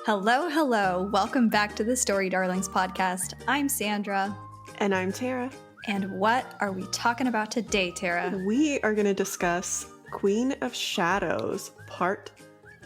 Hello, hello. Welcome back to the Story Darlings podcast. I'm Sandra. And I'm Tera. And what are we talking about today, Tera? We are going to discuss Queen of Shadows, Part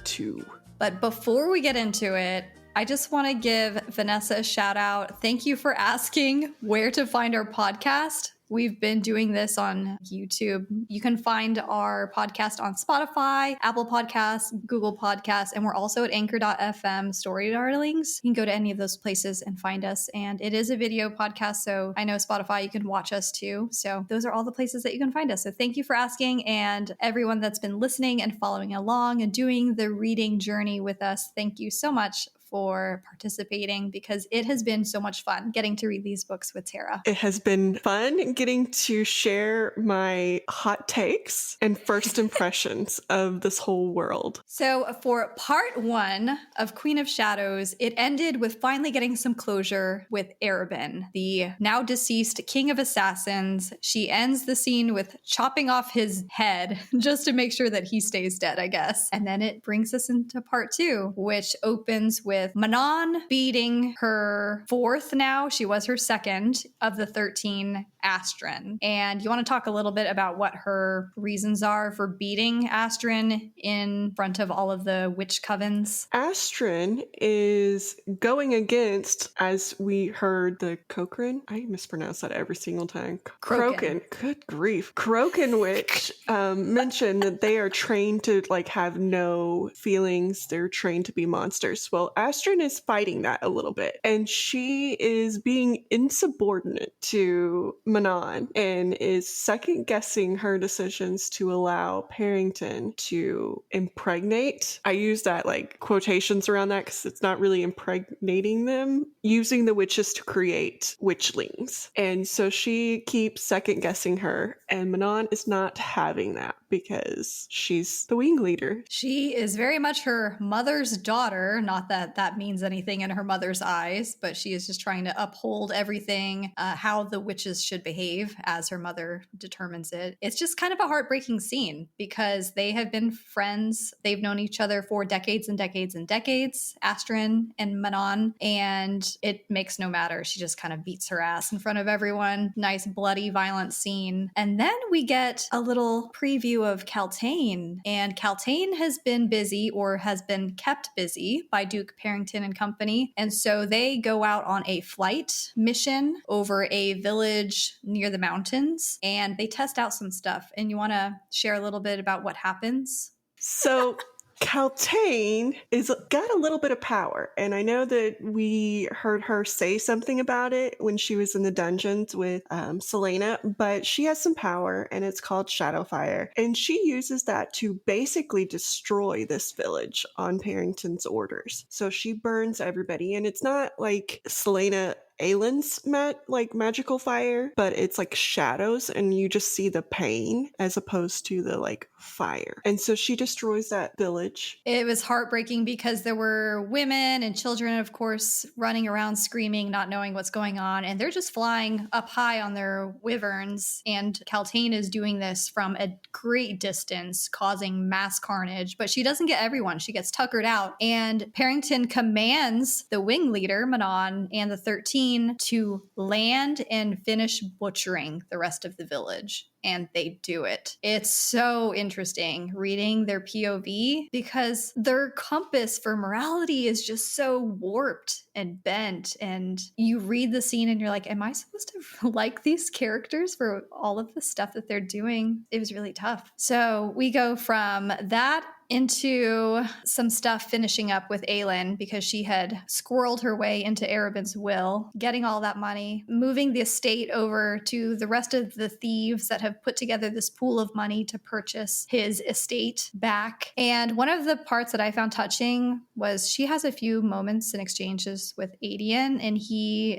2. But before we get into it, I just want to give Vanessa a shout out. Thank you for asking where to find our podcast. We've been doing this on YouTube. You can find our podcast on Spotify, Apple Podcasts, Google Podcasts, and we're also at anchor.fm Story Darlings. You can go to any of those places and find us. And it is a video podcast, so I know Spotify, you can watch us too. So those are all the places that you can find us. So thank you for asking. And everyone that's been listening and following along and doing the reading journey with us, thank you so much for participating, because it has been so much fun getting to read these books with Tera. It has been fun getting to share my hot takes and first impressions of this whole world. So for part 1 of Queen of Shadows, it ended with finally getting some closure with Arobynn, the now deceased king of assassins. She ends the scene with chopping off his head just to make sure that he stays dead, I guess. And then it brings us into part 2, which opens with Manon beating her 4th now. She was her 2nd of the 13 Astron. And you want to talk a little bit about what her reasons are for beating Astron in front of all of the witch covens? Astron is going against, as we heard, the Cochrane. I mispronounce that every single time. Crocan. Good grief. Crocan witch mentioned that they are trained to have no feelings. They're trained to be monsters. Well, Astron is fighting that a little bit, and she is being insubordinate to Manon and is second guessing her decisions to allow Parrington to impregnate. I use that quotations around that because it's not really impregnating them, using the witches to create witchlings. And so she keeps second guessing her, and Manon is not having that because she's the wing leader. She is very much her mother's daughter. Not that that means anything in her mother's eyes, but she is just trying to uphold everything, how the witches should behave as her mother determines it. It's just kind of a heartbreaking scene because they have been friends. They've known each other for decades and decades and decades, Astron and Manon, and it makes no matter. She just kind of beats her ass in front of everyone. Nice, bloody, violent scene. And then we get a little preview of Kaltain, and Kaltain has been busy, or has been kept busy, by Duke Parrington and company. And so they go out on a flight mission over a village near the mountains, and they test out some stuff. And you want to share a little bit about what happens? So Kaltain is got a little bit of power, and I know that we heard her say something about it when she was in the dungeons with Selena, but she has some power, and it's called Shadowfire, and she uses that to basically destroy this village on Parrington's orders. So she burns everybody, and it's not like Selena Aylin's magical fire, but it's like shadows, and you just see the pain as opposed to the fire. And so she destroys that village. It was heartbreaking because there were women and children, of course, running around screaming, not knowing what's going on, and they're just flying up high on their wyverns. And Kaltain is doing this from a great distance, causing mass carnage, but she doesn't get everyone. She gets tuckered out, and Parrington commands the wing leader, Manon, and the 13 to land and finish butchering the rest of the village. And they do it. It's so interesting reading their POV because their compass for morality is just so warped and bent. And you read the scene and you're like, am I supposed to like these characters for all of the stuff that they're doing? It was really tough. So we go from that into some stuff finishing up with Aylin because she had squirreled her way into Arobynn's will, getting all that money, moving the estate over to the rest of the thieves that have put together this pool of money to purchase his estate back. And one of the parts that I found touching was she has a few moments and exchanges with Adian, and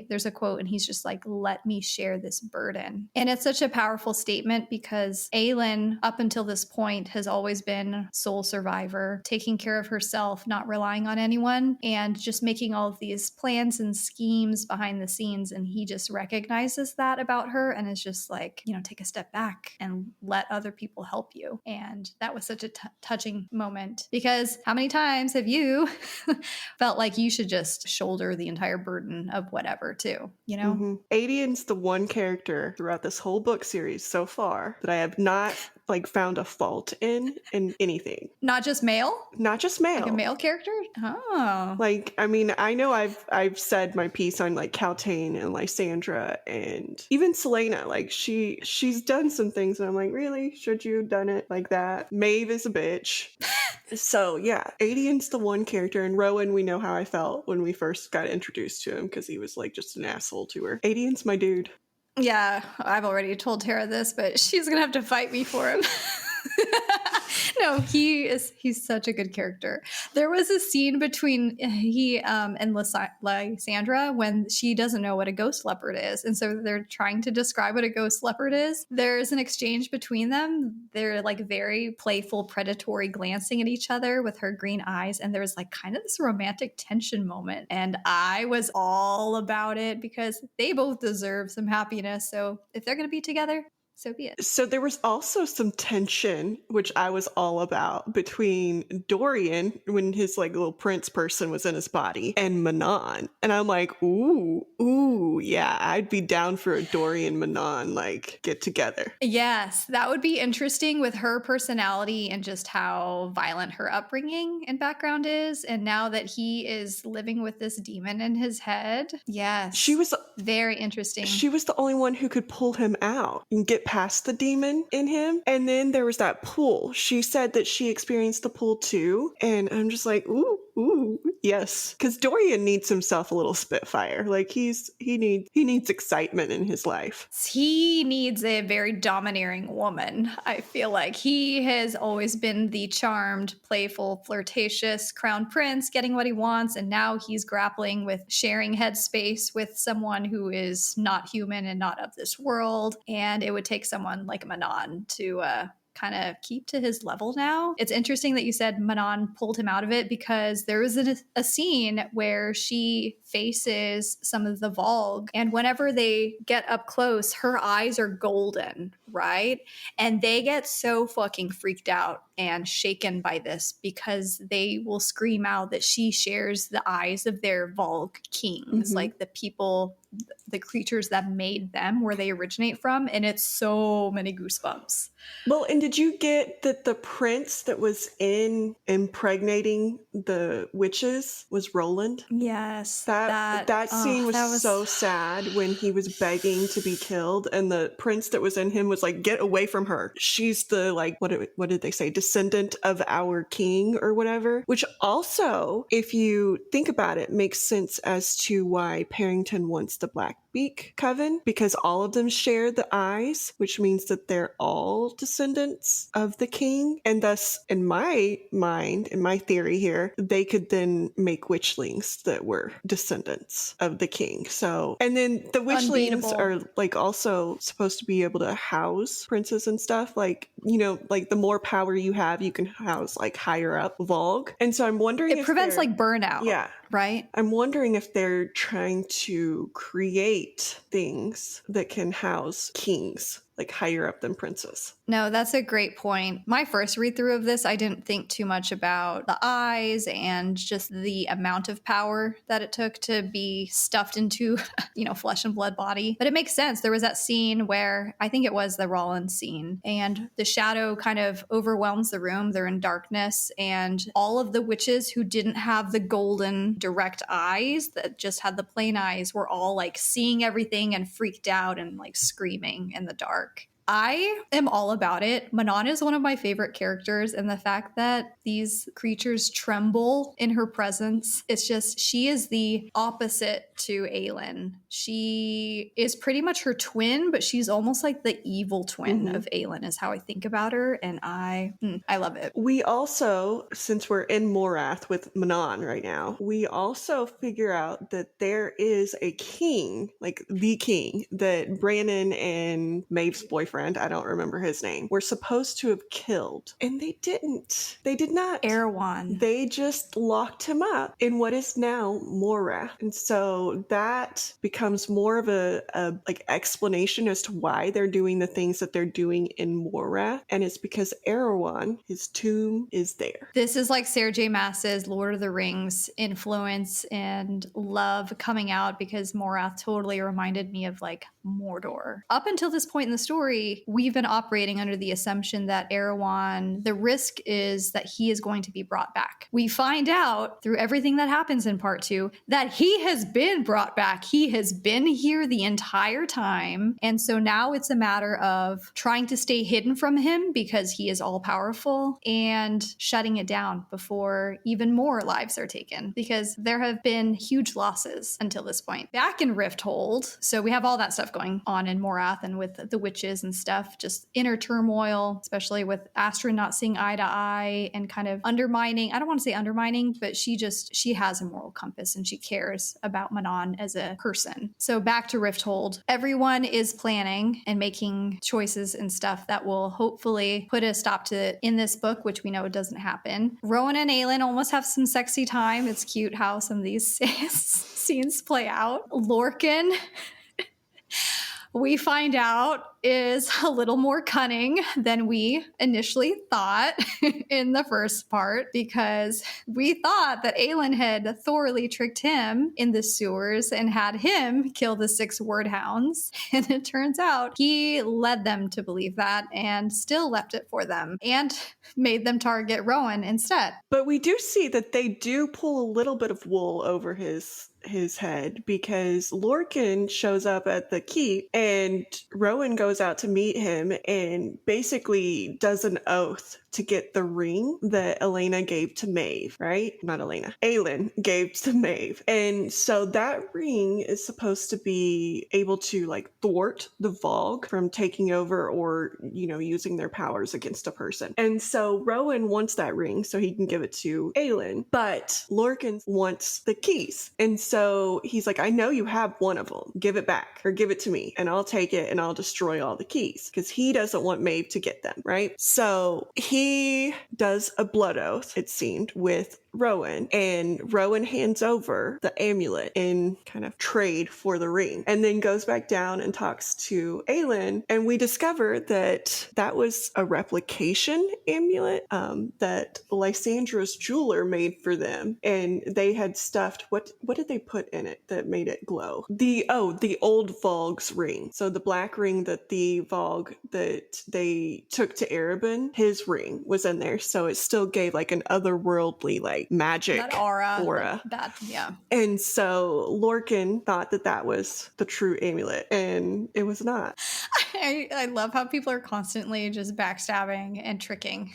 there's a quote and he's just like, let me share this burden. And it's such a powerful statement because Aylin, up until this point, has always been sole survivor survivor, taking care of herself, not relying on anyone, and just making all of these plans and schemes behind the scenes. And he just recognizes that about her and is just like, take a step back and let other people help you. And that was such a touching moment, because how many times have you felt like you should just shoulder the entire burden of whatever too, Adian's the one character throughout this whole book series so far that I have not found a fault in anything. Not just male? Not just male. Like a male character? Oh. I know I've said my piece on Kaltain and Lysandra and even Selena. She's done some things and I'm like, really? Should you have done it like that? Maeve is a bitch. So yeah, Adian's the one character, and Rowan, we know how I felt when we first got introduced to him because he was just an asshole to her. Adian's my dude. Yeah, I've already told Tera this, but she's gonna have to fight me for him. No, he's such a good character. There was a scene between he and Lysandra when she doesn't know what a ghost leopard is, and so they're trying to describe what a ghost leopard is. There's an exchange between them. They're very playful, predatory, glancing at each other with her green eyes, and there's kind of this romantic tension moment, and I was all about it because they both deserve some happiness. So if they're gonna be together, so be it. So there was also some tension, which I was all about, between Dorian, when his little prince person was in his body, and Manon. And I'm like, ooh, yeah, I'd be down for a Dorian Manon get together. Yes, that would be interesting with her personality and just how violent her upbringing and background is. And now that he is living with this demon in his head, yes, she was very interesting. She was the only one who could pull him out and get past the demon in him. And then there was that pull. She said that she experienced the pull too. And I'm just like, ooh, yes. Because Dorian needs himself a little Spitfire. He needs excitement in his life. He needs a very domineering woman. I feel like he has always been the charmed, playful, flirtatious crown prince, getting what he wants. And now he's grappling with sharing headspace with someone who is not human and not of this world. And it would take someone like Manon to kind of keep to his level now. It's interesting that you said Manon pulled him out of it, because there was a scene where she faces some of the Vogue, and whenever they get up close, her eyes are golden, right? And they get so fucking freaked out and shaken by this because they will scream out that she shares the eyes of their Vogue kings, the people, the creatures that made them, where they originate from. And it's so many goosebumps. Well, and did you get that the prince that was impregnating the witches was Roland? Yes. That scene was so sad when he was begging to be killed, and the prince that was in him was like, get away from her. She's the what did they say? Descendant of our king or whatever. Which also, if you think about it, makes sense as to why Parrington wants the Blackbeak coven, because all of them share the eyes, which means that they're all descendants of the king. And thus, in my mind, in my theory here, they could then make witchlings that were descendants of the king. So, and then the witchlings are also supposed to be able to house princes and stuff. The more power you have, you can house higher up Vogue. And so I'm wondering it prevents burnout. Yeah. Right? I'm wondering if they're trying to create things that can house kings, higher up than princes. No, that's a great point. My first read through of this, I didn't think too much about the eyes and just the amount of power that it took to be stuffed into, flesh and blood body. But it makes sense. There was that scene where I think it was the Roland scene, and the shadow kind of overwhelms the room. They're in darkness, and all of the witches who didn't have the golden direct eyes, that just had the plain eyes, were all seeing everything and freaked out and screaming in the dark. I am all about it. Manon is one of my favorite characters, and the fact that these creatures tremble in her presence, it's just, she is the opposite to Aelin. She is pretty much her twin, but she's almost like the evil twin of Aelin is how I think about her, and I love it. We also, since we're in Morath with Manon right now, we also figure out that there is a king, the king, that Brannon and Maeve's boyfriend boyfriend, I don't remember his name, were supposed to have killed. And they didn't. They did not. Erewhon. They just locked him up in what is now Morath. And so that becomes more of a like explanation as to why they're doing the things that they're doing in Morath. And it's because Erewhon, his tomb, is there. This is like Sarah J Maas's Lord of the Rings influence and love coming out, because Morath totally reminded me of like Mordor. Up until this point in the story, we've been operating under the assumption that Erewhon, the risk is that he is going to be brought back. We find out through everything that happens in part 2 that he has been brought back. He has been here the entire time. And so now it's a matter of trying to stay hidden from him because he is all powerful, and shutting it down before even more lives are taken, because there have been huge losses until this point. Back in Rifthold, so we have all that stuff going on in Morath and with the witches and stuff, just inner turmoil, especially with Astrid not seeing eye to eye and kind of undermining, I don't want to say undermining, but she has a moral compass and she cares about Manon as a person. So back to Rifthold, everyone is planning and making choices and stuff that will hopefully put a stop to it in this book, which we know doesn't happen. Rowan and Aelin almost have some sexy time. It's cute how some of these scenes play out. Lorcan, we find out, is a little more cunning than we initially thought in the first part, because we thought that Aelin had thoroughly tricked him in the sewers and had him kill the 6 wordhounds. And it turns out he led them to believe that and still left it for them and made them target Rowan instead. But we do see that they do pull a little bit of wool over his head, because Lorcan shows up at the keep and Rowan goes out to meet him and basically does an oath to get the ring that Elena gave to Maeve, right? Not Elena. Aelin gave to Maeve. And so that ring is supposed to be able to like thwart the Vogue from taking over or, you know, using their powers against a person. And so Rowan wants that ring so he can give it to Aelin, but Lorcan wants the keys. And so he's like, I know you have one of them. Give it back, or give it to me and I'll take it and I'll destroy all the keys, because he doesn't want Maeve to get them, right? So he does a blood oath, it seemed, with Rowan, and Rowan hands over the amulet in kind of trade for the ring, and then goes back down and talks to Aelin, and we discover that that was a replication amulet that Lysandra's jeweler made for them, and they had stuffed, what did they put in it that made it glow? The old Vogue's ring. So the black ring that the Vogue that they took to Erebin, his ring was in there, so it still gave like an otherworldly like magic that aura. That, yeah. And so Lorcan thought that that was the true amulet, and it was not. I love how people are constantly just backstabbing and tricking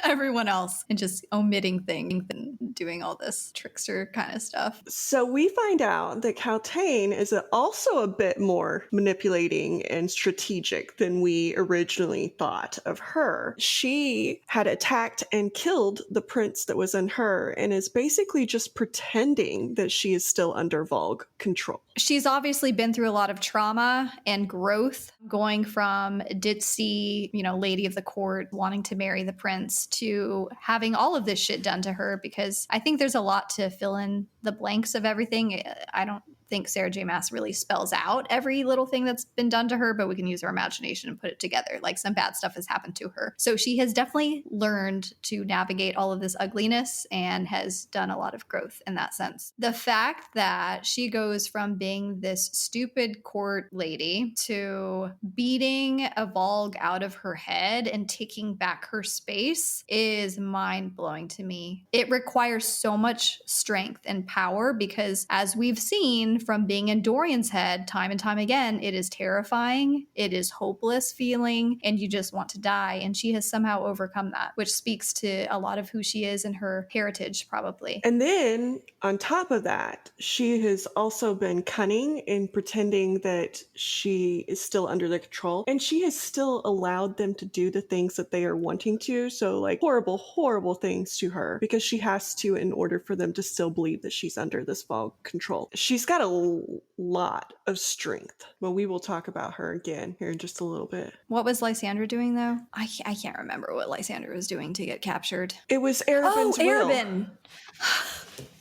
everyone else and just omitting things and doing all this trickster kind of stuff. So we find out that Kaltain is also a bit more manipulating and strategic than we originally thought of her. She had attacked and killed the prince that was in her and is basically just pretending that she is still under Vogue control. She's obviously been through a lot of trauma and growth, going from ditzy, lady of the court wanting to marry the prince to having all of this shit done to her, because I think there's a lot to fill in the blanks of everything. I don't think Sarah J Maas really spells out every little thing that's been done to her, but we can use our imagination and put it together. Like, some bad stuff has happened to her. So she has definitely learned to navigate all of this ugliness and has done a lot of growth in that sense. The fact that she goes from being this stupid court lady to beating a Vogue out of her head and taking back her space is mind-blowing to me. It requires so much strength and power, because as we've seen from being in Dorian's head time and time again, it is terrifying, it is hopeless feeling, and you just want to die. And she has somehow overcome that, which speaks to a lot of who she is and her heritage, probably. And then on top of that, she has also been cunning in pretending that she is still under their control, and she has still allowed them to do the things that they are wanting to. So like horrible, horrible things to her, because she has to in order for them to still believe that she's under this Vogue control. She's got a lot of strength. But we will talk about her again here in just a little bit. What was Lysandra doing, though? I can't remember what Lysandra was doing to get captured. It was Arabin's will. Arabin!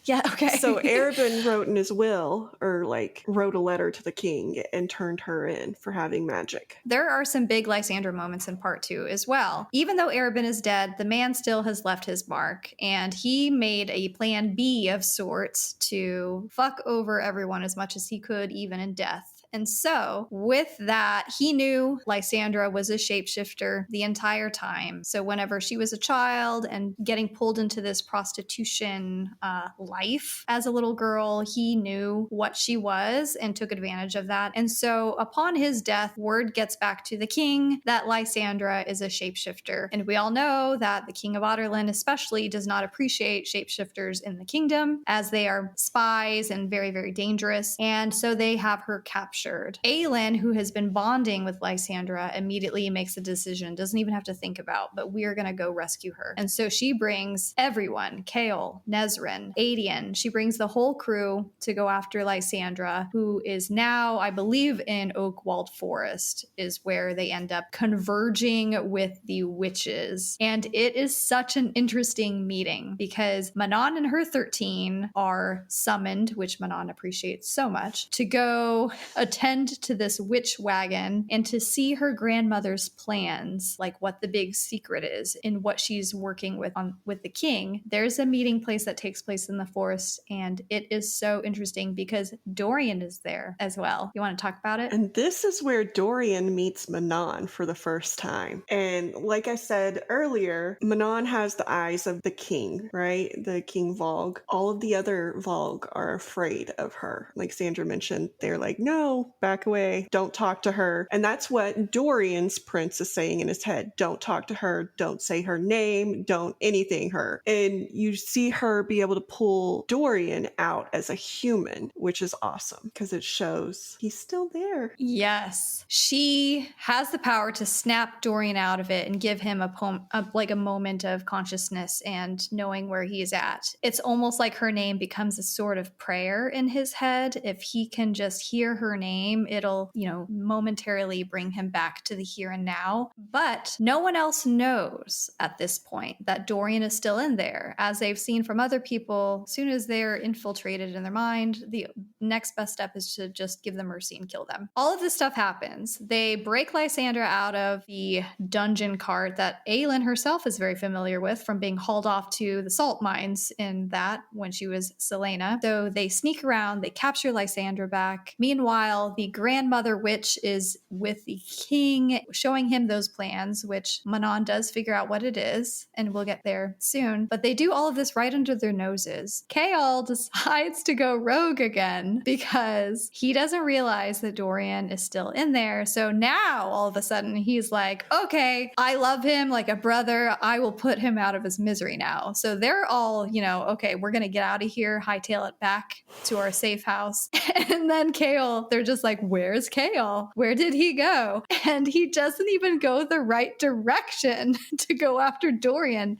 Yeah, okay. So Arabin wrote in his will, or like wrote a letter to the king and turned her in for having magic. There are some big Lysandra moments in part 2 as well. Even though Arabin is dead, the man still has left his mark, and he made a plan B of sorts to fuck over everyone as much as he could, even in death. And so, with that, he knew Lysandra was a shapeshifter the entire time. So whenever she was a child and getting pulled into this prostitution life as a little girl, he knew what she was and took advantage of that. And so upon his death, word gets back to the king that Lysandra is a shapeshifter. And we all know that the king of Otterland especially does not appreciate shapeshifters in the kingdom, as they are spies and very, very dangerous. And so they have her captured. Aelin, who has been bonding with Lysandra, immediately makes a decision, doesn't even have to think about, but we're going to go rescue her. And so she brings everyone, Chaol, Nezrin, Adian. She brings the whole crew to go after Lysandra, who is now, I believe, in Oakwald Forest, is where they end up converging with the witches. And it is such an interesting meeting because Manon and her 13 are summoned, which Manon appreciates so much, to go attend to this witch wagon and to see her grandmother's plans, like what the big secret is and what she's working with the king. There's a meeting place that takes place in the forest, and it is so interesting because Dorian is there as well. You want to talk about it? And this is where Dorian meets Manon for the first time. And like I said earlier, Manon has the eyes of the king, right? The King Vogue. All of the other Vogue are afraid of her. Like Sandra mentioned, they're like, no, back away, don't talk to her. And that's what Dorian's prince is saying in his head. Don't talk to her, don't say her name, don't anything her. And you see her be able to pull Dorian out as a human, which is awesome because it shows he's still there. Yes. She has the power to snap Dorian out of it and give him a moment of consciousness and knowing where he is at. It's almost like her name becomes a sort of prayer in his head. If he can just hear her name, it'll, momentarily bring him back to the here and now. But no one else knows at this point that Dorian is still in there. As they've seen from other people, as soon as they're infiltrated in their mind, the next best step is to just give them mercy and kill them. All of this stuff happens. They break Lysandra out of the dungeon cart that Aelin herself is very familiar with from being hauled off to the salt mines in that when she was Selena. So they sneak around, they capture Lysandra back. Meanwhile, the grandmother witch is with the king, showing him those plans, which Manon does figure out what it is, and we'll get there soon. But they do all of this right under their noses. Chaol decides to go rogue again because he doesn't realize that Dorian is still in there. So now all of a sudden he's like, okay, I love him like a brother. I will put him out of his misery now. So they're all, okay, we're going to get out of here, hightail it back to our safe house. And then Chaol, they're just like, where's Chaol? Where did he go? And he doesn't even go the right direction to go after Dorian.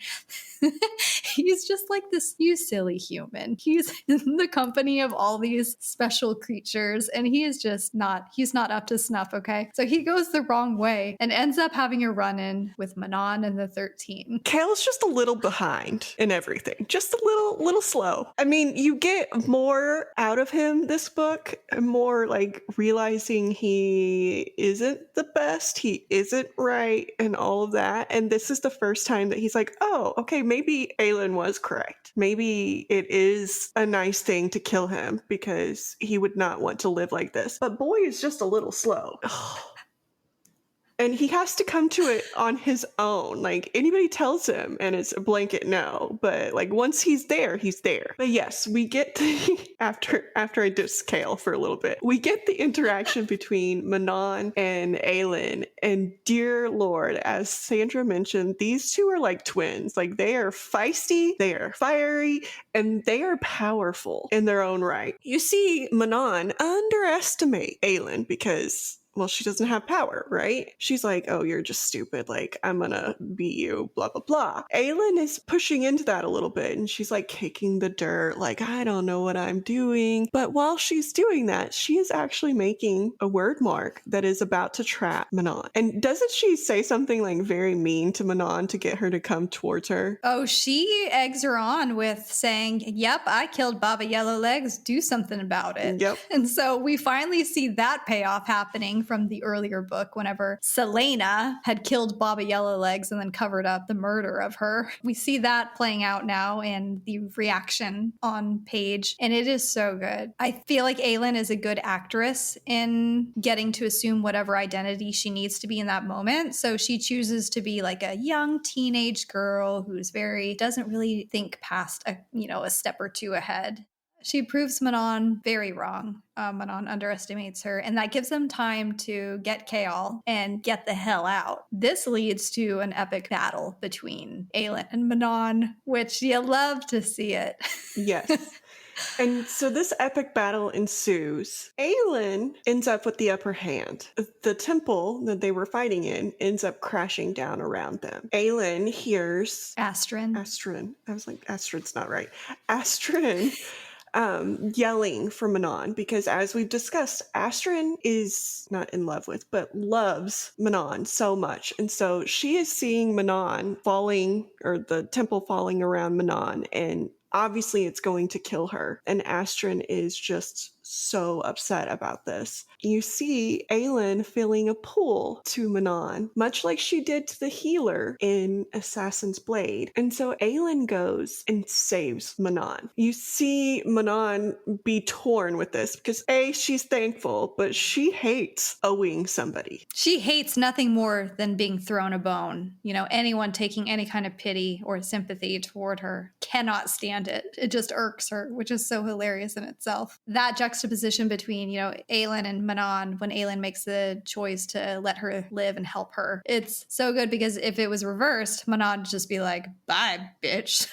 He's just like this, you silly human. He's in the company of all these special creatures, and he is just he's not up to snuff, okay? So he goes the wrong way and ends up having a run-in with Manon and the 13. Chaol's just a little behind in everything. Just a little slow. I mean, you get more out of him this book, more like realizing he isn't the best, he isn't right, and all of that. And this is the first time that he's like, oh, okay, maybe Aelin was correct. Maybe it is a nice thing to kill him because he would not want to live like this. But boy is just a little slow. And he has to come to it on his own. Like, anybody tells him, and it's a blanket no. But, like, once he's there, he's there. But yes, we get the, after I diss Chaol for a little bit, we get the interaction between Manon and Aelin. And dear Lord, as Sandra mentioned, these two are like twins. Like, they are feisty, they are fiery, and they are powerful in their own right. You see Manon underestimate Aelin because well, she doesn't have power, right? She's like, oh, you're just stupid. Like, I'm gonna beat you, blah, blah, blah. Aelin is pushing into that a little bit, and she's like kicking the dirt, like, I don't know what I'm doing. But while she's doing that, she is actually making a word mark that is about to trap Manon. And doesn't she say something like very mean to Manon to get her to come towards her? Oh, she eggs her on with saying, yep, I killed Baba Yellowlegs. Do something about it. Yep. And so we finally see that payoff happening from the earlier book whenever Selena had killed Baba Yellowlegs and then covered up the murder of her. We see that playing out now in the reaction on page, and it is so good. I feel like Aelin is a good actress in getting to assume whatever identity she needs to be in that moment. So she chooses to be like a young teenage girl who's doesn't really think past a step or two ahead. She proves Manon very wrong. Manon underestimates her, and that gives them time to get Chaol and get the hell out. This leads to an epic battle between Aelin and Manon, which you love to see it. Yes. And so this epic battle ensues. Aelin ends up with the upper hand. The temple that they were fighting in ends up crashing down around them. Aelin hears Astrid. I was like, Astrid's not right. Astrid yelling for Manon, because as we've discussed, Astrid is not in love with, but loves Manon so much. And so she is seeing Manon falling, or the temple falling around Manon, and obviously it's going to kill her. And Astrid is just so upset about this. You see Aelin feeling a pull to Manon, much like she did to the healer in Assassin's Blade. And so Aelin goes and saves Manon. You see Manon be torn with this because A, she's thankful, but she hates owing somebody. She hates nothing more than being thrown a bone. Anyone taking any kind of pity or sympathy toward her cannot stand it. It just irks her, which is so hilarious in itself. That juxtaposition between, Aelin and Manon, when Aelin makes the choice to let her live and help her, it's so good, because if it was reversed, Manon would just be like, bye, bitch.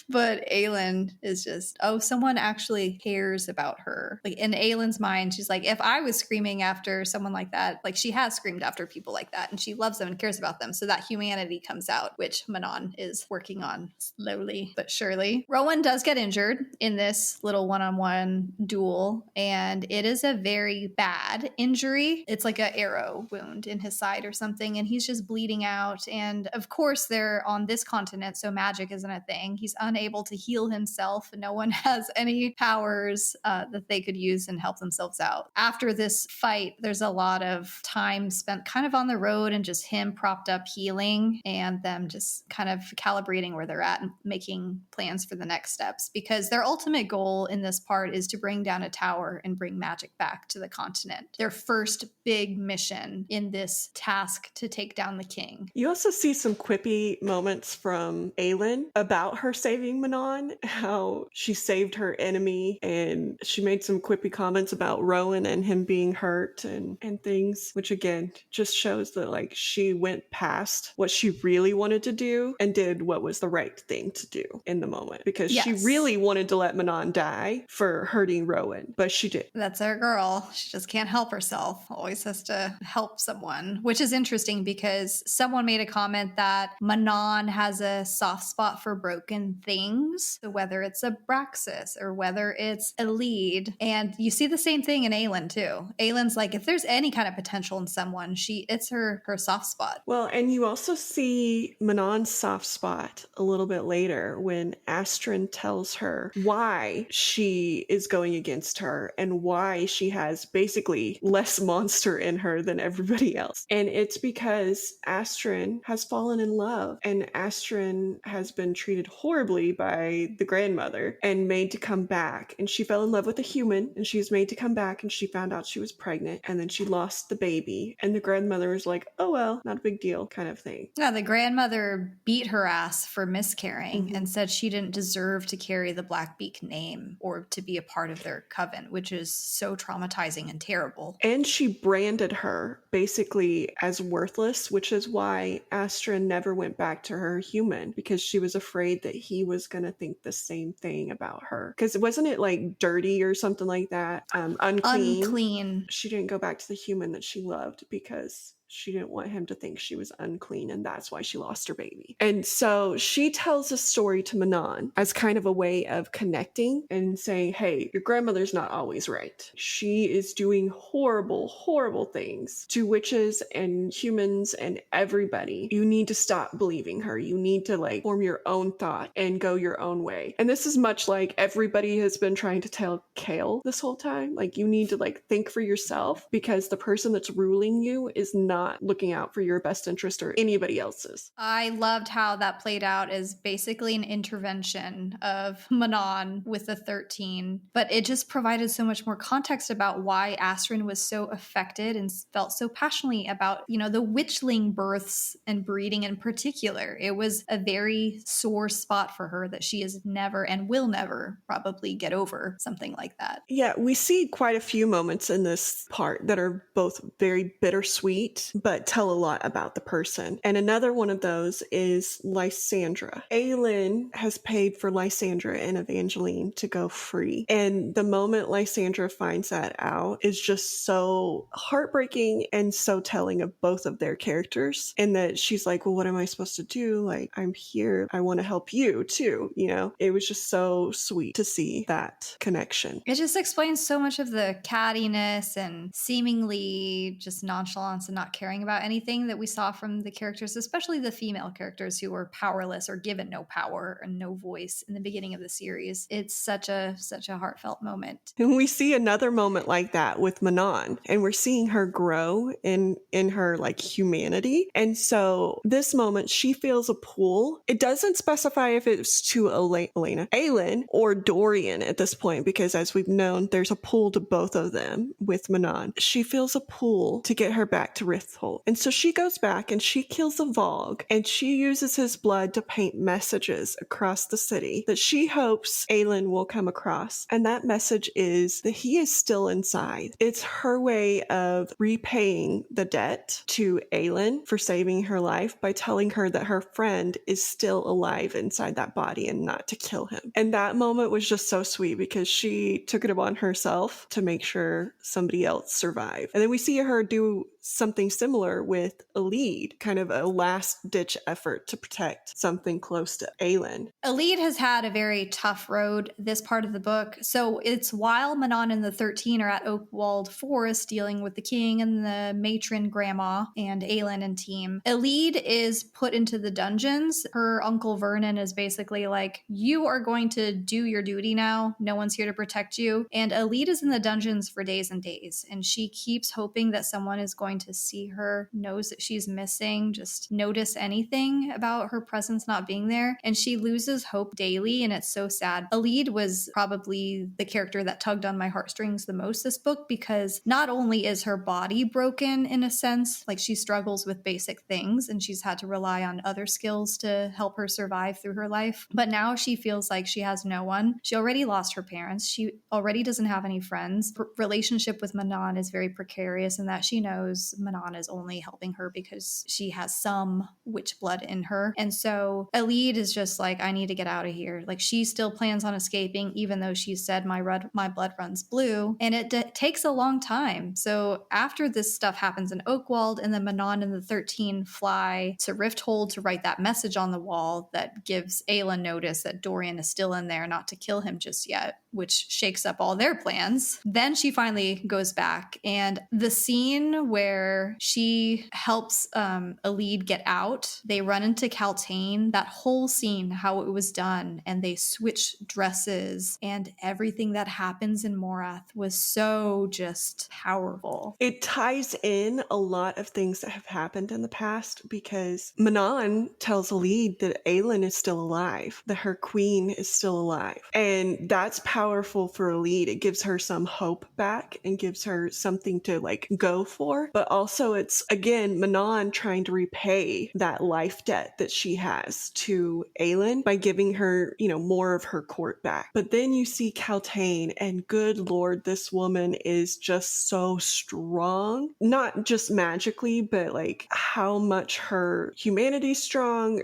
but Aelin is just, someone actually cares about her. Like, in Aelin's mind, she's like, if I was screaming after someone like that, like she has screamed after people like that, and she loves them and cares about them. So that humanity comes out, which Manon is working on slowly but surely. Rowan does get injured in this little one-on-one duel, and it is a very bad injury. It's like an arrow wound in his side or something, and he's just bleeding out. And of course, they're on this continent, so magic isn't a thing. He's unable to heal himself, and no one has any powers that they could use and help themselves out. After this fight, there's a lot of time spent kind of on the road and just him propped up healing, and them just kind of calibrating where they're at and making plans for the next steps, because their ultimate goal in this part is to bring down a tower and bring magic back to the continent. Their first big mission in this task to take down the king. You also see some quippy moments from Aelin about her saving Manon, how she saved her enemy, and she made some quippy comments about Rowan and him being hurt and things, which again just shows that like she went past what she really wanted to do and did what was the right thing to do in the moment, because she really wanted to let Manon die for hurting Rowan, but she did. That's our girl. She just can't help herself. Always has to help someone, which is interesting because someone made a comment that Manon has a soft spot for broken things. So whether it's a Braxis or whether it's a lead, and you see the same thing in Aelin too. Aelin's like, if there's any kind of potential in someone, it's her soft spot. Well, and you also see Manon's soft spot a little bit later when Astrid tells her why she is going against her and why she has basically less monster in her than everybody else. And it's because Astrid has fallen in love, and Astrid has been treated horribly by the grandmother and made to come back. And she fell in love with a human, and she was made to come back, and she found out she was pregnant, and then she lost the baby. And the grandmother was like, oh well, not a big deal kind of thing. Yeah, the grandmother beat her ass for miscarrying and said she didn't deserve to carry the Blackbeak name or to be a part of of their coven, which is so traumatizing and terrible. And she branded her basically as worthless, which is why Astra never went back to her human, because she was afraid that he was going to think the same thing about her. Because wasn't it like dirty or something like that? Unclean. Unclean. She didn't go back to the human that she loved because she didn't want him to think she was unclean, and that's why she lost her baby. And so she tells a story to Manon as kind of a way of connecting and saying, hey, your grandmother's not always right. She is doing horrible, horrible things to witches and humans and everybody. You need to stop believing her. You need to like form your own thought and go your own way. And this is much like everybody has been trying to tell Chaol this whole time. Like, you need to like think for yourself, because the person that's ruling you is not looking out for your best interest or anybody else's. I loved how that played out as basically an intervention of Manon with the 13, but it just provided so much more context about why Astrid was so affected and felt so passionately about, you know, the witchling births and breeding in particular. It was a very sore spot for her that she is never and will never probably get over something like that. Yeah, we see quite a few moments in this part that are both very bittersweet, but tell a lot about the person. And another one of those is Lysandra. Aelin has paid for Lysandra and Evangeline to go free. And the moment Lysandra finds that out is just so heartbreaking and so telling of both of their characters. And that she's like, well, what am I supposed to do? Like, I'm here. I want to help you too. You know, it was just so sweet to see that connection. It just explains so much of the cattiness and seemingly just nonchalance and not caring about anything that we saw from the characters, especially the female characters who were powerless or given no power and no voice in the beginning of the series. It's such a heartfelt moment. And we see another moment like that with Manon, and we're seeing her grow in her like humanity. And so this moment, she feels a pull. It doesn't specify if it's to Aelin or Dorian at this point, because as we've known, there's a pull to both of them with Manon. She feels a pull to get her back to Rithold. And so she goes back and she kills a Vogue, and she uses his blood to paint messages across the city that she hopes Aelin will come across. And that message is that he is still inside. It's her way of repaying the debt to Aelin for saving her life by telling her that her friend is still alive inside that body and not to kill him. And that moment was just so sweet, because she took it upon herself to make sure somebody else survived. And then we see her do something similar with Elide, kind of a last-ditch effort to protect something close to Aelin. Elide has had a very tough road this part of the book. So it's while Manon and the 13 are at Oakwald Forest dealing with the king and the matron grandma and Aelin and team, Elide is put into the dungeons. Her uncle Vernon is basically like, you are going to do your duty now. No one's here to protect you. And Elide is in the dungeons for days and days. And she keeps hoping that someone is going to see her, knows that she's missing, just notice anything about her presence not being there. And she loses hope daily, and it's so sad. Elide was probably the character that tugged on my heartstrings the most this book, because not only is her body broken in a sense, like she struggles with basic things and she's had to rely on other skills to help her survive through her life, but now she feels like she has no one. She already lost her parents. She already doesn't have any friends. Her relationship with Manon is very precarious in that she knows Manon is only helping her because she has some witch blood in her. And so Elide is just like, I need to get out of here. Like, she still plans on escaping, even though she said my blood runs blue. And it takes a long time. So after this stuff happens in Oakwald, and then Manon and the 13 fly to Rifthold to write that message on the wall that gives Aelin notice that Dorian is still in there, not to kill him just yet, which shakes up all their plans. Then she finally goes back, and the scene where she helps Elide get out, they run into Kaltain, that whole scene, how it was done, and they switch dresses, and everything that happens in Morath was so just powerful. It ties in a lot of things that have happened in the past, because Manon tells Elide that Aelin is still alive, that her queen is still alive. And that's powerful for Elide. It gives her some hope back and gives her something to like go for. but also it's, again, Manon trying to repay that life debt that she has to Aelin by giving her, more of her court back. But then you see Kaltain, and good lord, this woman is just so strong. Not just magically, but like how much her humanity's strong.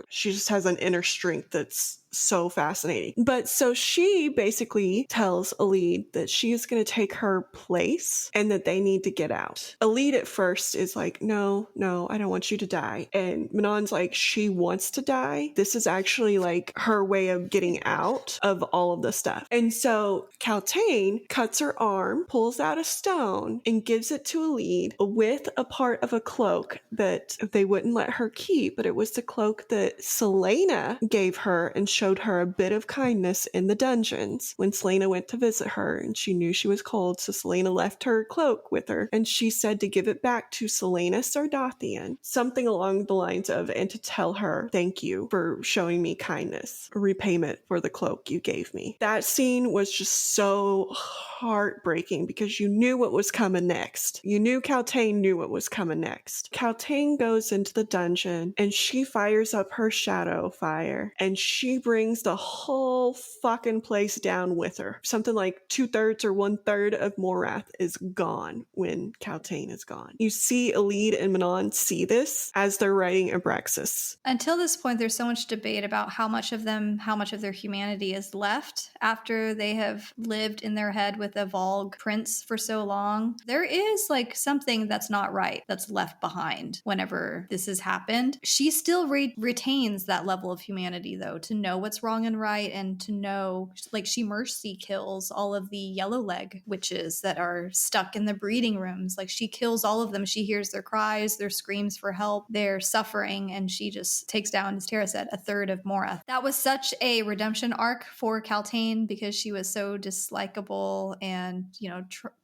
She just has an inner strength that's so fascinating. But so she basically tells Alid that she is going to take her place and that they need to get out. Alid at first is like, no, I don't want you to die. And Manon's like, she wants to die. This is actually like her way of getting out of all of the stuff. And so Kaltain cuts her arm, pulls out a stone, and gives it to Alid with a part of a cloak that they wouldn't let her keep, but it was the cloak that Selena gave her and showed her a bit of kindness in the dungeons when Selena went to visit her, and she knew she was cold, so Selena left her cloak with her, and she said to give it back to Selena Sardathian, something along the lines of, and to tell her, thank you for showing me kindness, a repayment for the cloak you gave me. That scene was just so heartbreaking because you knew what was coming next. You knew Kaltain knew what was coming next. Kaltain goes into the dungeon and she fires up her shadow fire, and she brings the whole fucking place down with her. Something like 2/3 or 1/3 of Morath is gone when Kaltain is gone. You see Alid and Manon see this as they're writing Abraxas. Until this point, there's so much debate about how much of their humanity is left after they have lived in their head with a Volg prince for so long. There is like something that's not right that's left behind whenever this has happened. She still retains that level of humanity, though, to know what's wrong and right, and to know, like, she mercy kills all of the yellow leg witches that are stuck in the breeding rooms. Like, she kills all of them. She hears their cries, their screams for help, their suffering, and she just takes down, as Tera said, 1/3 of Morath. That was such a redemption arc for Kaltain because she was so dislikable and,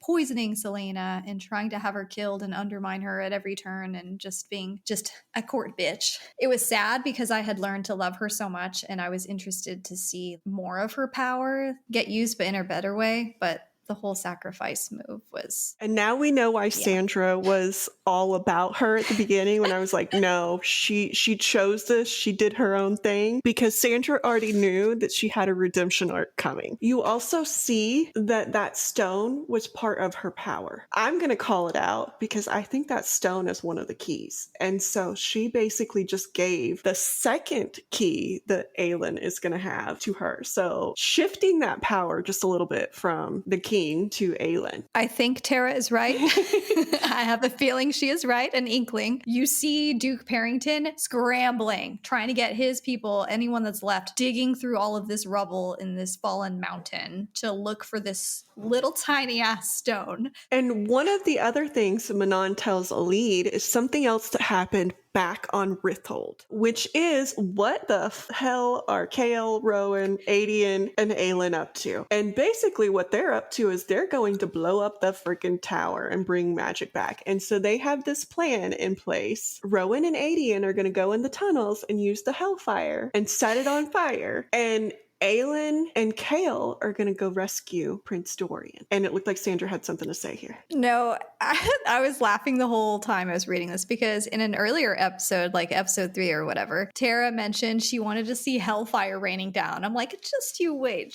poisoning Selena and trying to have her killed and undermine her at every turn and just being just a court bitch. It was sad because I had learned to love her so much, and I was interested to see more of her power get used, but in a better way. But the whole sacrifice move was... And now we know why Sandra was all about her at the beginning when I was like, no, she chose this. She did her own thing because Sandra already knew that she had a redemption arc coming. You also see that stone was part of her power. I'm going to call it out because I think that stone is one of the keys. And so she basically just gave the second key that Aelin is going to have to her. So shifting that power just a little bit from the king to Aelin. I think Tera is right. I have a feeling she is right, an inkling. You see Duke Parrington scrambling, trying to get his people, anyone that's left, digging through all of this rubble in this fallen mountain to look for this little tiny ass stone. And one of the other things Manon tells Alid is something else that happened back on Rithold, which is what the hell are Chaol, Rowan, Adian, and Aelin up to? And basically what they're up to is they're going to blow up the freaking tower and bring magic back. And so they have this plan in place. Rowan and Adian are going to go in the tunnels and use the hellfire and set it on fire. And Aelin and Chaol are going to go rescue Prince Dorian. And it looked like Sandra had something to say here. No, I was laughing the whole time I was reading this because in an earlier episode, like episode 3 or whatever, Tera mentioned she wanted to see hellfire raining down. I'm like, just you wait,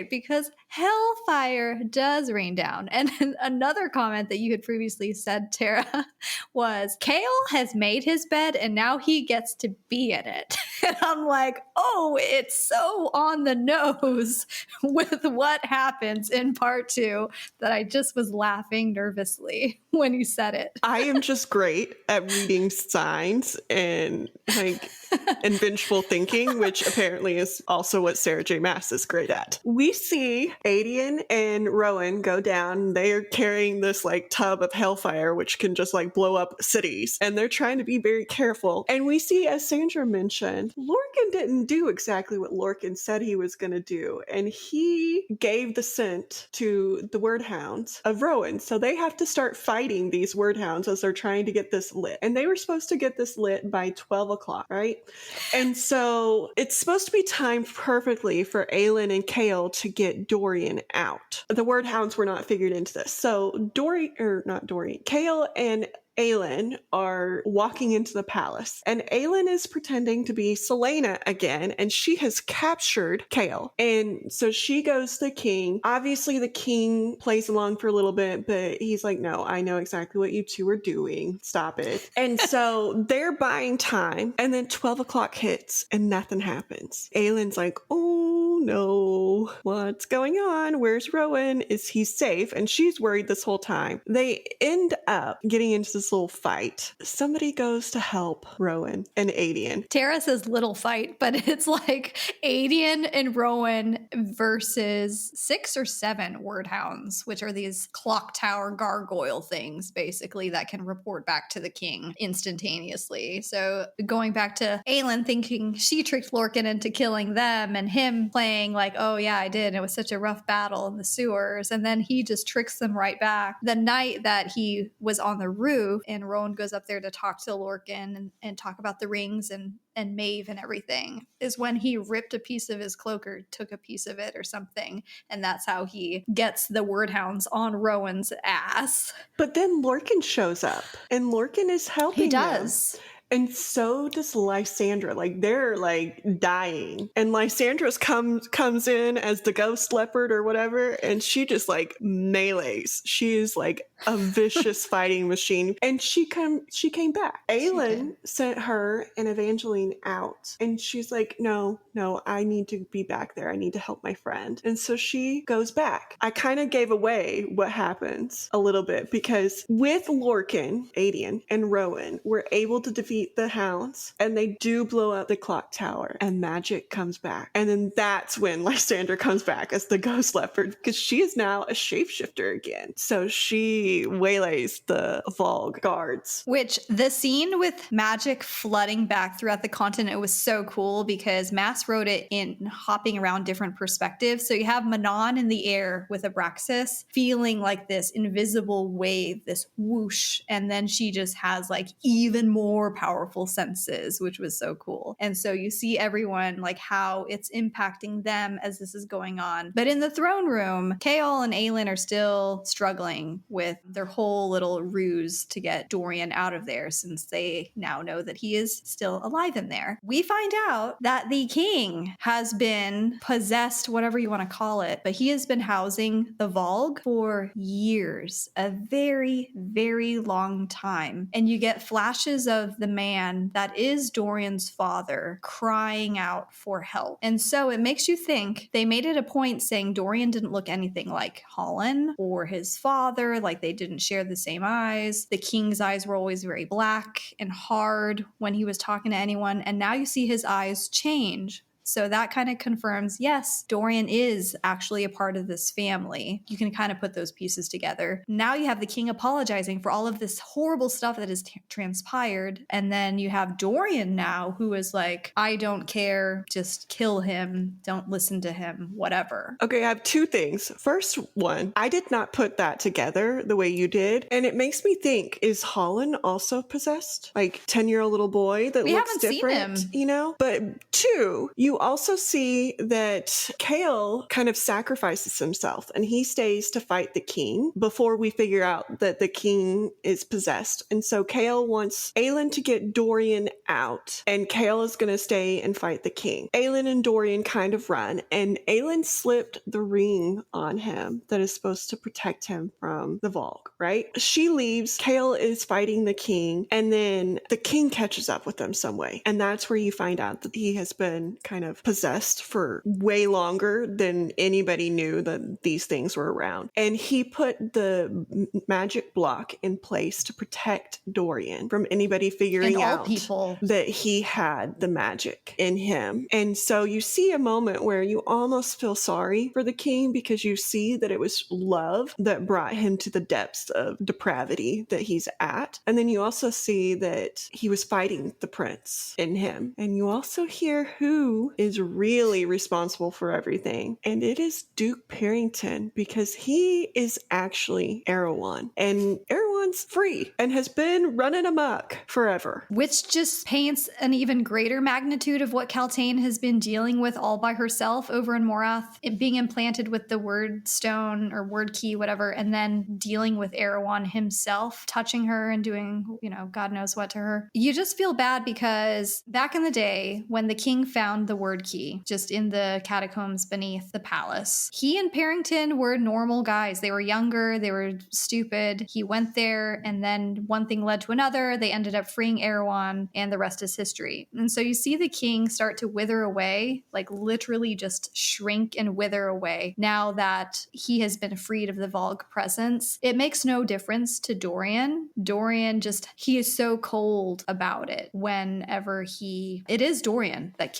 because hellfire does rain down. And another comment that you had previously said, Tera, was Chaol has made his bed and now he gets to be in it. And I'm like, oh, it's so on the nose with what happens in part 2 that I just was laughing nervously when you said it. I am just great at reading signs and and vengeful thinking, which apparently is also what Sarah J Maas is great at. We see Adian and Rowan go down. They are carrying this tub of hellfire, which can just blow up cities. And they're trying to be very careful. And we see, as Sandra mentioned, Lorcan didn't do exactly what Lorcan said he was going to do, and he gave the scent to the word hounds of Rowan. So they have to start fighting these word hounds as they're trying to get this lit. And they were supposed to get this lit by 12 o'clock, right? And so it's supposed to be timed perfectly for Aelin and Chaol to get Dorian out. The word hounds were not figured into this. So Chaol and Aelin are walking into the palace, and Aelin is pretending to be Selena again, and she has captured Chaol. And so she goes to the king. Obviously, the king plays along for a little bit, but he's like, no, I know exactly what you two are doing. Stop it. And so they're buying time, and then 12 o'clock hits, and nothing happens. Aelin's like, oh no, what's going on? Where's Rowan? Is he safe? And she's worried this whole time. They end up getting into this little fight. Somebody goes to help Rowan and Adian. Tera says little fight, but it's like Adian and Rowan versus 6 or 7 word hounds, which are these clock tower gargoyle things, basically, that can report back to the king instantaneously. So going back to Aelin thinking she tricked Lorcan into killing them, and him playing like, oh yeah, I did. It was such a rough battle in the sewers. And then he just tricks them right back. The night that he was on the roof and Rowan goes up there to talk to Lorcan and talk about the rings and Maeve and everything, is when he ripped a piece of his cloak or took a piece of it or something. And that's how he gets the word hounds on Rowan's ass. But then Lorcan shows up, and Lorcan is helping He does. them. And so does Lysandra. Like, they're like dying. And Lysandra's comes in as the ghost leopard or whatever, and she just like melees. She is like a vicious fighting machine. And she came back. Aelin sent her and Evangeline out, and she's like, no, I need to be back there. I need to help my friend. And so she goes back. I kind of gave away what happens a little bit, because with Lorcan, Adian, and Rowan, we're able to defeat the hounds, and they do blow up the clock tower, and magic comes back. And then that's when Lysandra comes back as the ghost leopard, because she is now a shapeshifter again. So she waylays the Volg guards. Which, the scene with magic flooding back throughout the continent was so cool, because Maas wrote it in hopping around different perspectives. So you have Manon in the air with Abraxas feeling like this invisible wave, this whoosh, and then she just has like even more powerful senses, which was so cool. And so you see everyone, like how it's impacting them as this is going on. But in the throne room, Chaol and Aelin are still struggling with their whole little ruse to get Dorian out of there, since they now know that he is still alive in there. We find out that the king has been possessed, whatever you want to call it, but he has been housing the Volg for years, a very, very long time. And you get flashes of the man that is Dorian's father crying out for help. And so it makes you think they made it a point saying Dorian didn't look anything like Holland or his father, like they didn't share the same eyes. The king's eyes were always very black and hard when he was talking to anyone, and now you see his eyes change. So that kind of confirms, yes, Dorian is actually a part of this family. You can kind of put those pieces together. Now you have the king apologizing for all of this horrible stuff that has transpired. And then you have Dorian now, who is like, I don't care, just kill him, don't listen to him, whatever. Okay, I have 2 things. First one, I did not put that together the way you did. And it makes me think, is Holland also possessed? Like 10-year-old little boy that We looks haven't different, seen him. you know? But 2, you also see that Chaol kind of sacrifices himself, and he stays to fight the king before we figure out that the king is possessed. And so Chaol wants Aelin to get Dorian out, and Chaol is going to stay and fight the king. Aelin and Dorian kind of run, and Aelin slipped the ring on him that is supposed to protect him from the Volg, right? She leaves, Chaol is fighting the king, and then the king catches up with them some way. And that's where you find out that he has been kind kind of possessed for way longer than anybody knew that these things were around. And he put the magic block in place to protect Dorian from anybody figuring out people that he had the magic in him. And so you see a moment where you almost feel sorry for the king because you see that it was love that brought him to the depths of depravity that he's at. And then you also see that he was fighting the prince in him. And you also hear who is really responsible for everything. And it is Duke Parrington, because he is actually Erewhon. And Erewhon's free and has been running amok forever. Which just paints an even greater magnitude of what Kaltain has been dealing with all by herself over in Morath, it being implanted with the word stone or word key, whatever, and then dealing with Erewhon himself, touching her and doing, God knows what to her. You just feel bad because back in the day when the king found the word key just in the catacombs beneath the palace, he and Parrington were normal guys. They were younger, they were stupid. He went there and then one thing led to another. They ended up freeing Erewhon and the rest is history. And so you see the king start to wither away, like literally just shrink and wither away now that he has been freed of the Vogue presence. It makes no difference to Dorian. Dorian he is so cold about it whenever it is Dorian that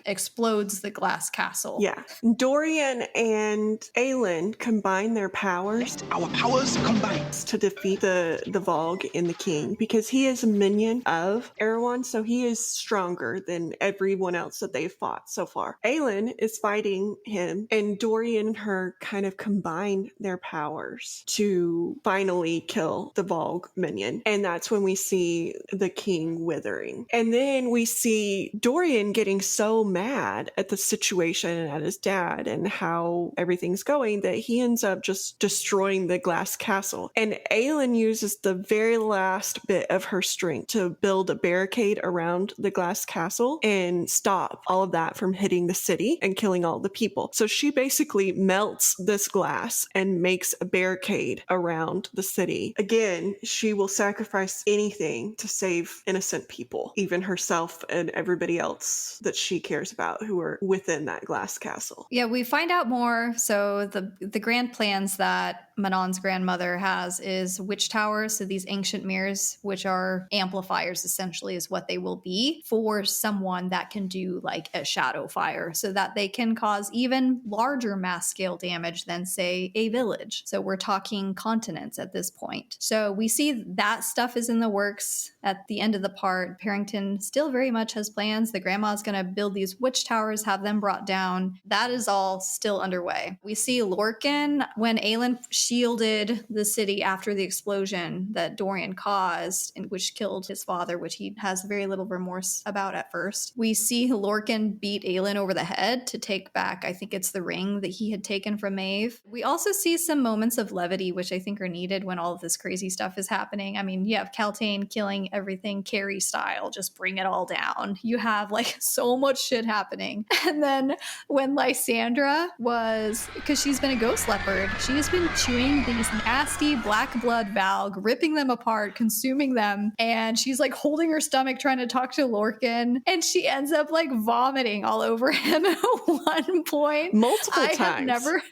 explodes the glass castle. Yeah. Dorian and Aelin combine their powers. Our powers combine to defeat the Vogue in the king, because he is a minion of Erewhon, so he is stronger than everyone else that they've fought so far. Aelin is fighting him, and Dorian and her kind of combine their powers to finally kill the Vogue minion. And that's when we see the king withering. And then we see Dorian getting so mad at the situation and at his dad and how everything's going that he ends up just destroying the glass castle. And Aelin uses the very last bit of her strength to build a barricade around the glass castle and stop all of that from hitting the city and killing all the people. So she basically melts this glass and makes a barricade around the city. Again, she will sacrifice anything to save innocent people, even herself and everybody else that she cares about who are within that glass castle. Yeah, we find out more. So the grand plans that Manon's grandmother has is witch towers. So these ancient mirrors, which are amplifiers essentially is what they will be for someone that can do like a shadow fire so that they can cause even larger mass scale damage than say a village. So we're talking continents at this point. So we see that stuff is in the works at the end of the part. Parrington still very much has plans. The grandma's going to build these witch towers, have them brought down. That is all still underway. We see Lorcan when Aelin shielded the city after the explosion that Dorian caused, and which killed his father, which he has very little remorse about at first. We see Lorcan beat Aelin over the head to take back, I think it's the ring that he had taken from Maeve. We also see some moments of levity, which I think are needed when all of this crazy stuff is happening. I mean, you have Kaltain killing everything Carrie style, just bring it all down. You have like so much shit happening. And then when Lysandra was, because she's been a ghost leopard, she has been chewing these nasty black blood Valg, ripping them apart, consuming them, and she's like holding her stomach trying to talk to Lorcan, and she ends up like vomiting all over him at one point. Multiple times. Have never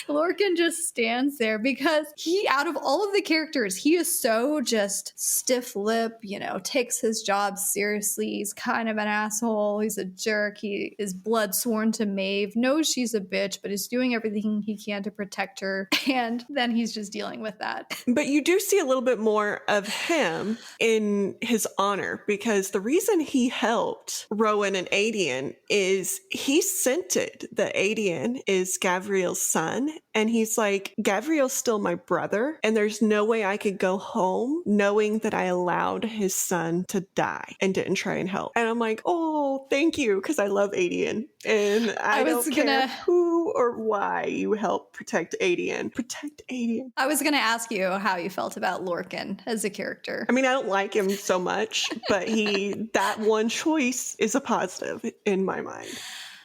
Lorcan just stands there because he, out of all of the characters, he is so just stiff lip, takes his job seriously. He's kind of an asshole. He's a jerk. He is blood sworn to Maeve, knows she's a bitch, but is doing everything he can to protect her. And then he's just dealing with that. But you do see a little bit more of him in his honor, because the reason he helped Rowan and Adian is he scented that Adian is Gavriel's son. And he's like, Gavriel's still my brother, and there's no way I could go home knowing that I allowed his son to die and didn't try and help. And I'm like, oh, thank you, because I love Adian. And I don't care who or why you help protect Adian. Protect Adian. I was going to ask you how you felt about Lorcan as a character. I mean, I don't like him so much, but that one choice is a positive in my mind.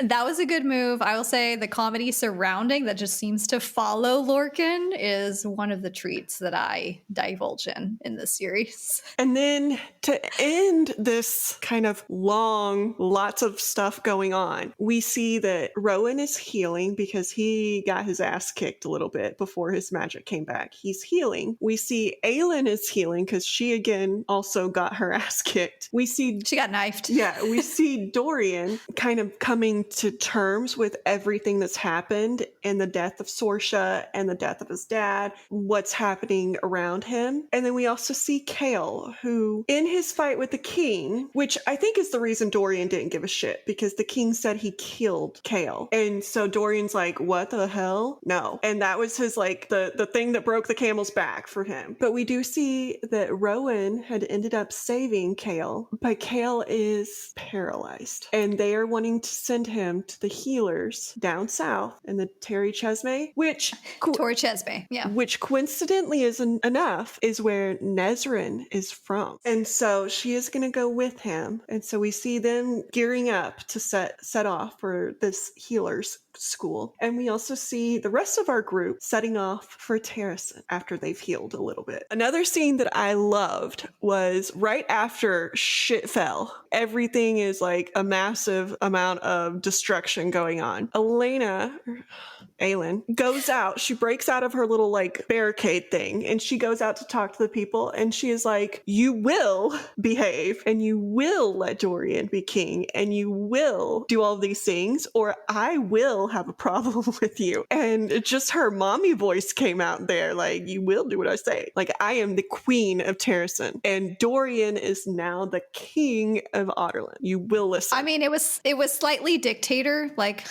That was a good move. I will say the comedy surrounding that just seems to follow Lorcan is one of the treats that I divulge in this series. And then to end this kind of long, lots of stuff going on, we see that Rowan is healing because he got his ass kicked a little bit before his magic came back. He's healing. We see Aelin is healing because she again also got her ass kicked. She got knifed. Yeah, we see Dorian kind of coming to terms with everything that's happened and the death of Sorsha and the death of his dad, what's happening around him. And then we also see Chaol, who in his fight with the king, which I think is the reason Dorian didn't give a shit, because the king said he killed Chaol. And so Dorian's like, what the hell? No. And that was his the thing that broke the camel's back for him. But we do see that Rowan had ended up saving Chaol, but Chaol is paralyzed. And they are wanting to send him to the healers down south in the Terry Chesme, which Tori Chesme, yeah. Which coincidentally isn't enough, is where Nezrin is from. And so she is going to go with him. And so we see them gearing up to set off for this healers school. And we also see the rest of our group setting off for Terrasen after they've healed a little bit. Another scene that I loved was right after shit fell. Everything is like a massive amount of destruction going on. Aelin goes out. She breaks out of her little barricade thing and she goes out to talk to the people, and she is like, you will behave and you will let Dorian be king and you will do all these things or I will have a problem with you. And just her mommy voice came out there, like, you will do what I say. Like, I am the queen of Terrasen and Dorian is now the king of Otterland. You will listen. I mean, it was slightly dictator, like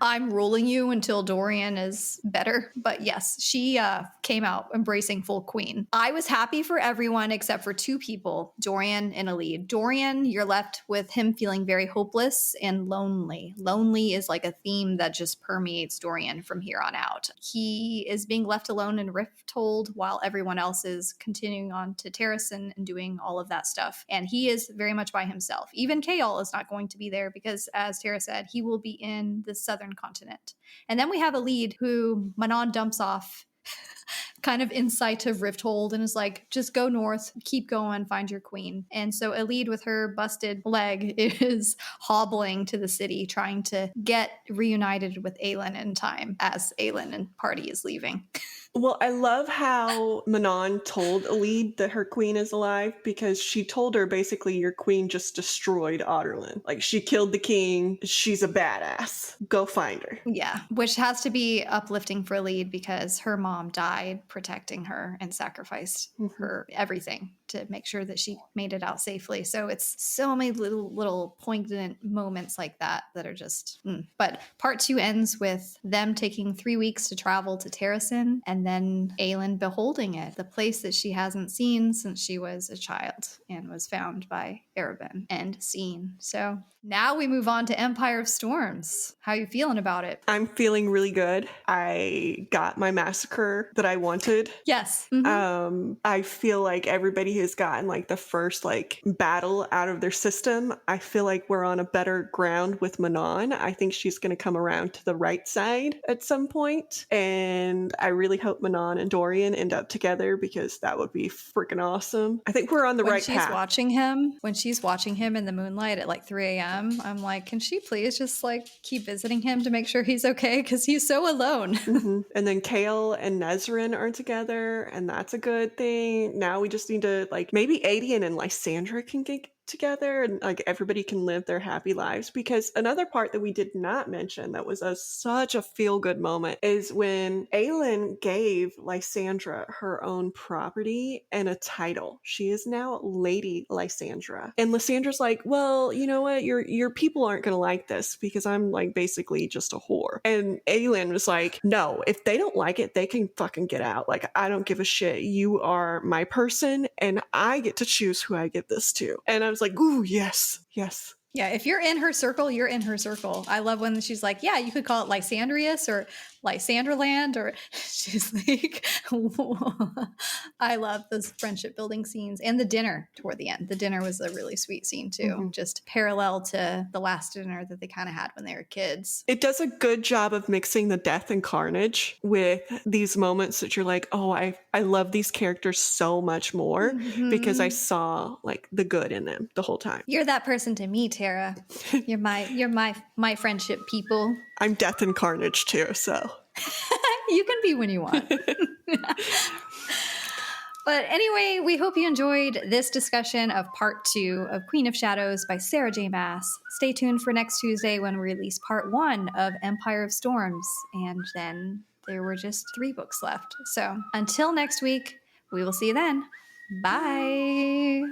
I'm ruling you until Dorian is better. But yes, she came out embracing full queen. I was happy for everyone except for two people, Dorian and Elide. Dorian, you're left with him feeling very hopeless and lonely. Lonely is like a theme that just permeates Dorian from here on out. He is being left alone in Rifthold while everyone else is continuing on to Terrasen and doing all of that stuff. And he is very much by himself. Even Chaol is not going to be there because, as Tera said, he will be in the southern continent. And then we have Elide, who Manon dumps off kind of in sight of Rifthold and is like, just go north, keep going, find your queen. And so Elide, with her busted leg, is hobbling to the city, trying to get reunited with Aelin in time as Aelin and party is leaving. Well, I love how Manon told Elide that her queen is alive, because she told her basically, your queen just destroyed Otterland. Like, she killed the king. She's a badass. Go find her. Yeah, which has to be uplifting for Elide because her mom died protecting her and sacrificed her everything to make sure that she made it out safely. So it's so many little poignant moments like that are just But part 2 ends with them taking 3 weeks to travel to Terrasen, and then Aelin beholding it, the place that she hasn't seen since she was a child and was found by Erebin and seen. So now we move on to Empire of Storms. How are you feeling about it? I'm feeling really good. I got my MAASacre that I wanted. Yes. I feel like everybody has gotten the first battle out of their system. I feel like we're on a better ground with Manon. I think she's going to come around to the right side at some point. And I really hope Manon and Dorian end up together, because that would be freaking awesome. I think we're on the right path. When she's watching him in the moonlight at 3 a.m., I'm like, can she please just keep visiting him to make sure he's okay? Because he's so alone. And then Chaol and Nezrin are together, and that's a good thing. Now we just need to maybe Adian and Lysandra can get together and everybody can live their happy lives. Because another part that we did not mention that was such a feel-good moment is when Aelin gave Lysandra her own property and a title. She is now Lady Lysandra, and Lysandra's like, well, you know what, your people aren't gonna like this because I'm basically just a whore. And Aelin was like, no, if they don't like it, they can fucking get out. I don't give a shit. You are my person and I get to choose who I give this to. And I was like, ooh, yes. Yeah, if you're in her circle, you're in her circle. I love when she's like, yeah, you could call it Lysandrius or Lysandraland, or she's like, I love those friendship building scenes and the dinner toward the end. The dinner was a really sweet scene too, just parallel to the last dinner that they kind of had when they were kids. It does a good job of mixing the death and carnage with these moments that you're like, oh, I love these characters so much more because I saw like the good in them the whole time. You're that person to me, Tera. You're my friendship people. I'm death and carnage too, so. You can be when you want. But anyway, we hope you enjoyed this discussion of part 2 of Queen of Shadows by Sarah J Maas. Stay tuned for next Tuesday when we release part 1 of Empire of Storms. And then there were just 3 books left. So until next week, we will see you then. Bye.